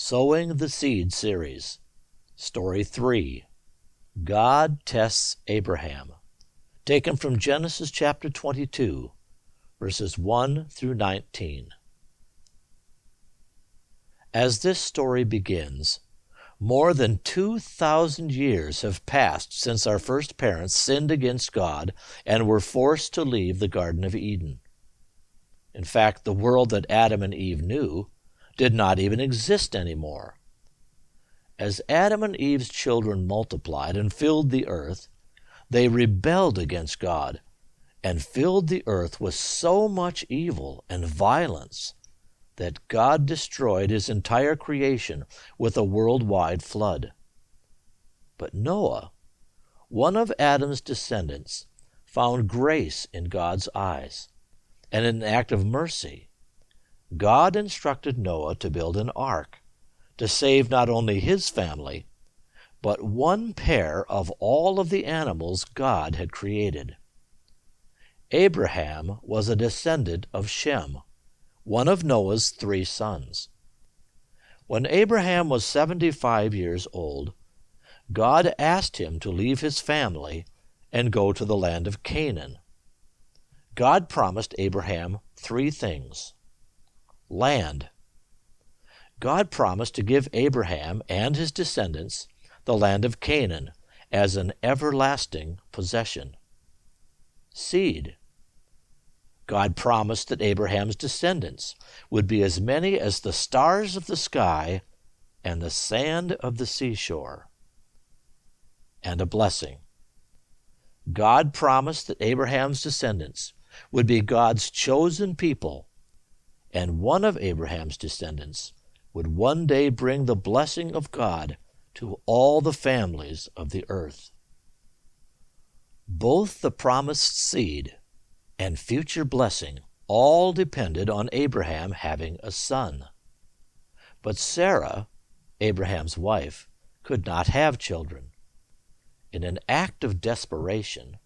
Sowing the Seed series, Story 3, God Tests Abraham, taken from Genesis chapter 22, verses 1 through 19. As this story begins, more than 2,000 years have passed since our first parents sinned against God and were forced to leave the Garden of Eden. In fact, the world that Adam and Eve knew did not even exist anymore. As Adam and Eve's children multiplied and filled the earth, they rebelled against God and filled the earth with so much evil and violence that God destroyed his entire creation with a worldwide flood. But Noah, one of Adam's descendants, found grace in God's eyes, and in an act of mercy, God instructed Noah to build an ark to save not only his family, but one pair of all of the animals God had created. Abraham was a descendant of Shem, one of Noah's 3 sons. When Abraham was 75 years old, God asked him to leave his family and go to the land of Canaan. God promised Abraham 3 things. Land. God promised to give Abraham and his descendants the land of Canaan as an everlasting possession. Seed. God promised that Abraham's descendants would be as many as the stars of the sky and the sand of the seashore. And a blessing. God promised that Abraham's descendants would be God's chosen people, and one of Abraham's descendants would one day bring the blessing of God to all the families of the earth. Both the promised seed and future blessing all depended on Abraham having a son. But Sarah, Abraham's wife, could not have children. In an act of desperation,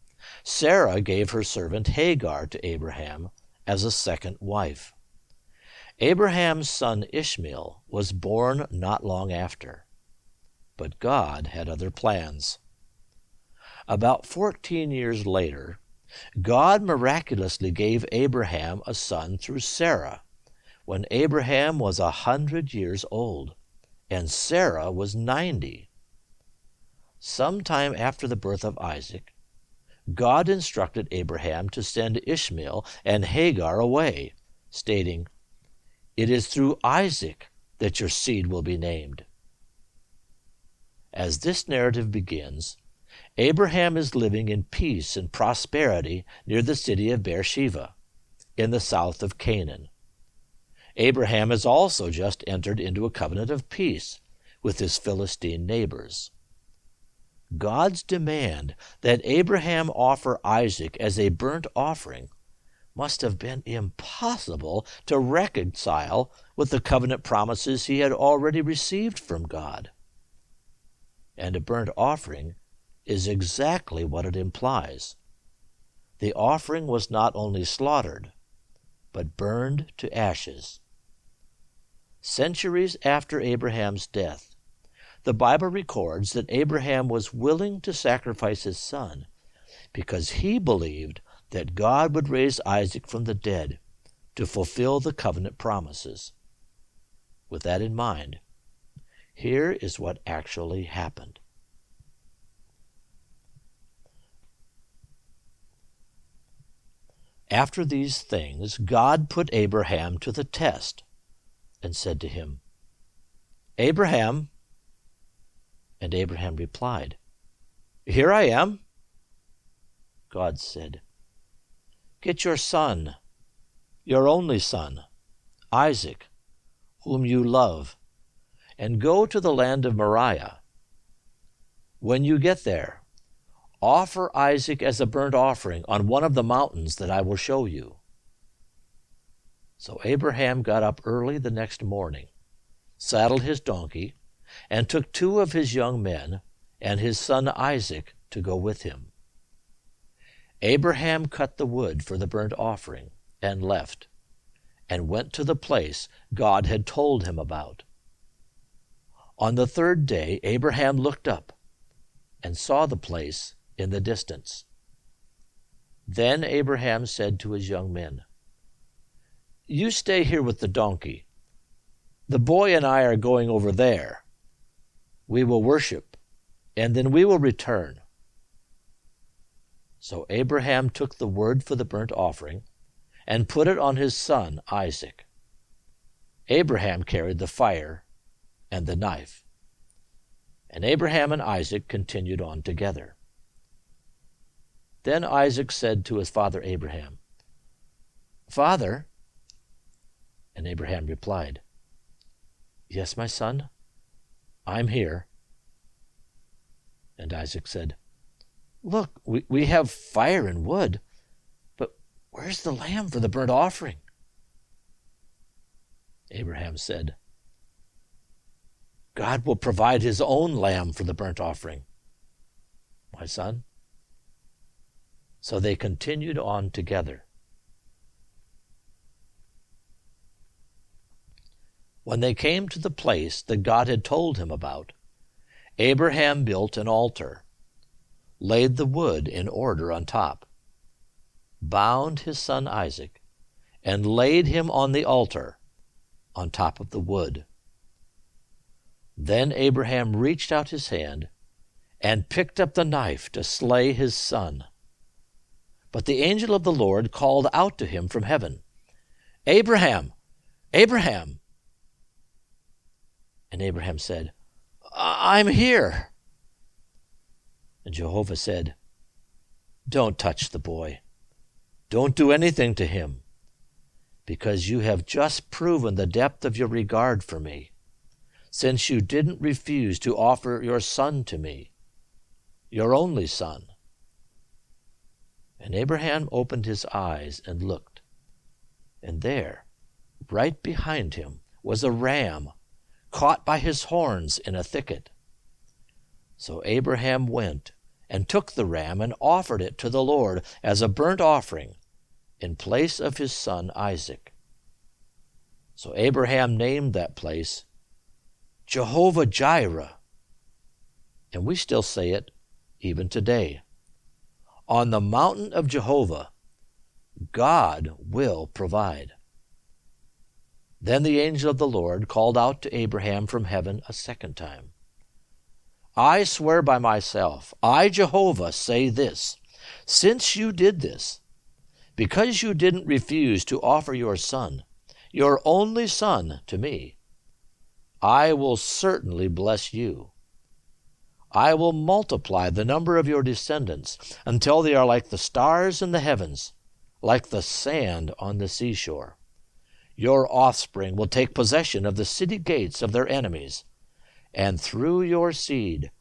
Sarah gave her servant Hagar to Abraham as a second wife. Abraham's son Ishmael was born not long after, but God had other plans. About 14 years later, God miraculously gave Abraham a son through Sarah, when Abraham was 100 years old, and Sarah was 90. Sometime after the birth of Isaac, God instructed Abraham to send Ishmael and Hagar away, stating, "It is through Isaac that your seed will be named." As this narrative begins, Abraham is living in peace and prosperity near the city of Beersheba, in the south of Canaan. Abraham has also just entered into a covenant of peace with his Philistine neighbors. God's demand that Abraham offer Isaac as a burnt offering must have been impossible to reconcile with the covenant promises he had already received from God. And a burnt offering is exactly what it implies. The offering was not only slaughtered, but burned to ashes. Centuries after Abraham's death, the Bible records that Abraham was willing to sacrifice his son because he believed that God would raise Isaac from the dead to fulfill the covenant promises. With that in mind, here is what actually happened. After these things, God put Abraham to the test and said to him, "Abraham." And Abraham replied, "Here I am." God said, "Get your son, your only son, Isaac, whom you love, and go to the land of Moriah. When you get there, offer Isaac as a burnt offering on one of the mountains that I will show you." So Abraham got up early the next morning, saddled his donkey, and took 2 of his young men and his son Isaac to go with him. Abraham cut the wood for the burnt offering and left, and went to the place God had told him about. On the third day Abraham looked up and saw the place in the distance. Then Abraham said to his young men, "You stay here with the donkey. The boy and I are going over there. We will worship, and then we will return." So Abraham took the wood for the burnt offering and put it on his son Isaac. Abraham carried the fire and the knife. And Abraham and Isaac continued on together. Then Isaac said to his father Abraham, "Father?" And Abraham replied, "Yes, my son, I'm here." And Isaac said, "Look, we have fire and wood, but where's the lamb for the burnt offering?" Abraham said, "God will provide his own lamb for the burnt offering, my son." So they continued on together. When they came to the place that God had told him about, Abraham built an altar, laid the wood in order on top, bound his son Isaac, and laid him on the altar on top of the wood. Then Abraham reached out his hand and picked up the knife to slay his son. But the angel of the Lord called out to him from heaven, "Abraham, Abraham!" And Abraham said, "I'm here." And Jehovah said, "Don't touch the boy. Don't do anything to him, because you have just proven the depth of your regard for me, since you didn't refuse to offer your son to me, your only son." And Abraham opened his eyes and looked, and there, right behind him, was a ram caught by his horns in a thicket. So Abraham went and took the ram and offered it to the Lord as a burnt offering in place of his son Isaac. So Abraham named that place Jehovah-Jireh, and we still say it even today. On the mountain of Jehovah, God will provide. Then the angel of the Lord called out to Abraham from heaven a second time, "I swear by myself, I, Jehovah, say this, since you did this, because you didn't refuse to offer your son, your only son, to me, I will certainly bless you. I will multiply the number of your descendants until they are like the stars in the heavens, like the sand on the seashore. Your offspring will take possession of the city gates of their enemies, and through your seed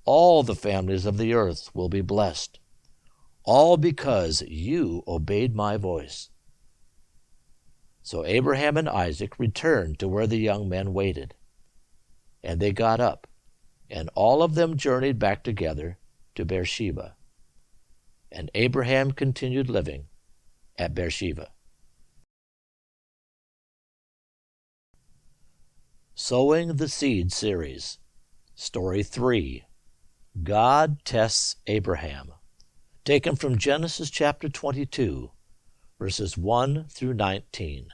all the families of the earth will be blessed, all because you obeyed my voice." So Abraham and Isaac returned to where the young men waited, and they got up, and all of them journeyed back together to Beersheba. And Abraham continued living at Beersheba. Sowing the Seed Series, Story 3, God Tests Abraham, taken from Genesis chapter 22, verses 1 through 19.